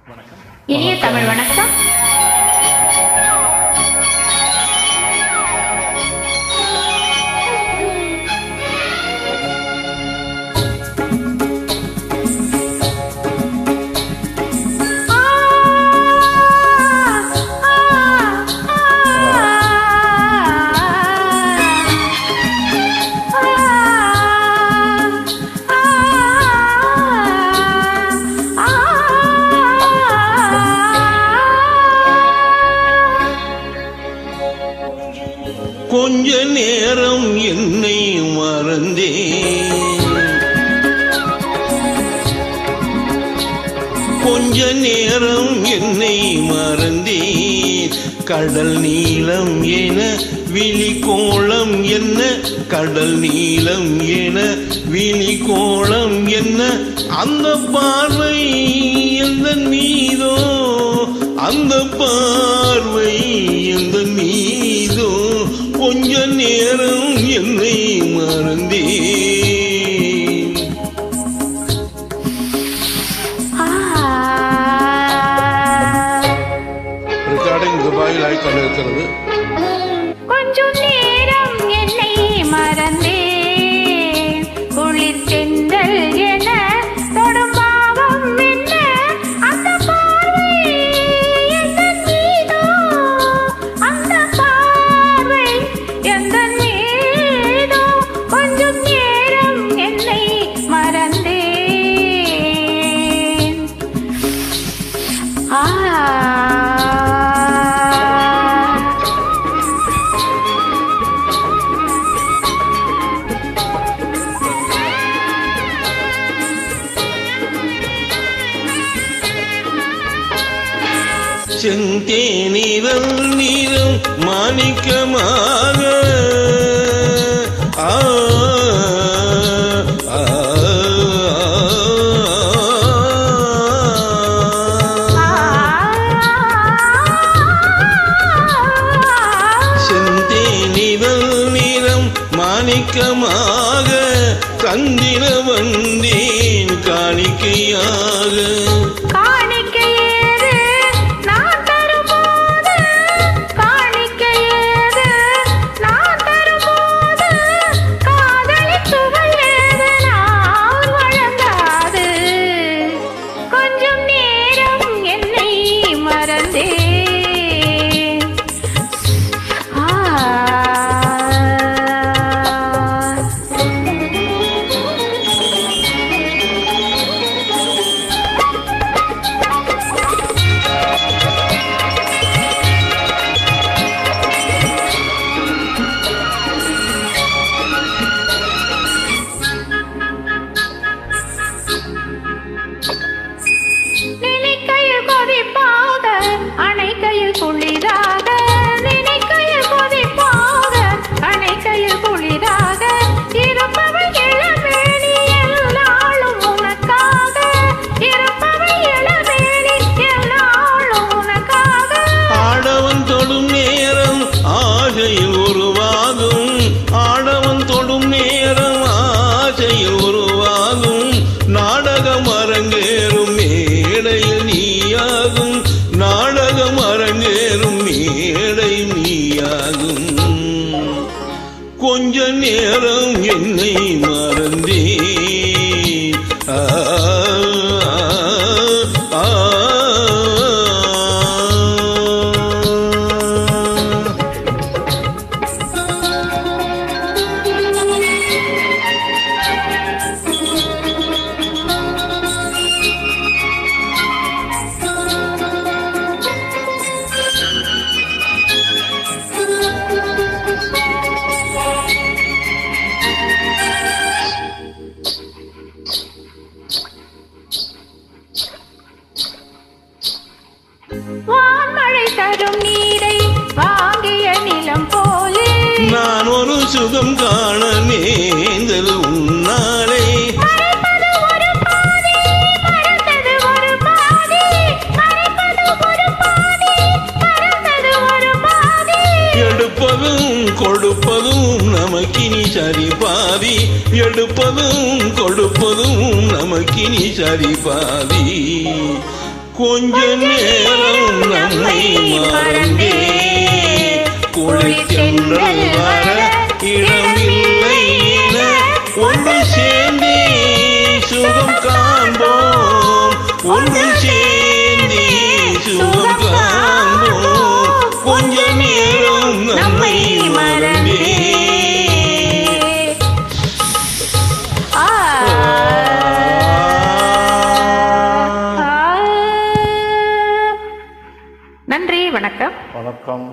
இனிய தமிழ் வணக்கம். கொஞ்ச நேரம் என்னை மறந்தே, கொஞ்ச நேரம் என்னை மறந்தே, கடல் நீளம் என விழி கோலம் என்ன, கடல் நீளம் என விழி கோலம் என்ன, அந்த பார்வை எந்த மீதோ, அந்த பார்வை எந்த மீதோ, கொஞ்ச நேரம் என்னை மறந்தே. ரெக்கார்டிங் துபாயில் ஆய்கொண்டிருக்கிறது. கொஞ்சம் நேரம் என்னை மறந்தே, குளிர் தென்றல் என தொடும் பாவம் என்ன, அந்த பார்வை எந்த மீதோ, அந்த பார்வை எந்த மீதோ, கொஞ்சம் நேரம் என்னை மறந்தேன். செந்தேனிரல் நீரம் மாணிக்கமாக, செந்தேனிரல் நீரம் மாணிக்கமாக, தந்திர வந்தேன் காணிக்கையாக. நாடகம் அரங்கேறும் மேடையில் நீயாகும், நாடகம் அரங்கேறும் மேடை நீயாகும். கொஞ்ச நேரம் என்னை மறந்தே. வான்மழை தரும் நீரை வாங்கிய நிலம் போலே, நான் ஒரு சுகம் காண நேர்ந்தது உன்னாலே. மறைப்பது ஒரு பாதி, மறந்தது ஒரு பாதி, மறைப்பது ஒரு பாதி, மறந்தது ஒரு பாதி. எடுப்பதும் கொடுப்பதும் நமக்கினி சரி பாதி, எடுப்பதும் கொடுப்பதும் நமக்கினி சரி பாதி. கொஞ்ச நேரம் நம்மை மறந்தே குளித்தென்றல் வர இடமில்லை என ஒன்று சேர்ந்தே சுகம் காண்போம், ஒன்று சேர்ந்தே சுகம் காண்போம். கொஞ்ச நேரம் நம்மை மறந்தே. நன்றி, வணக்கம். வணக்கம்.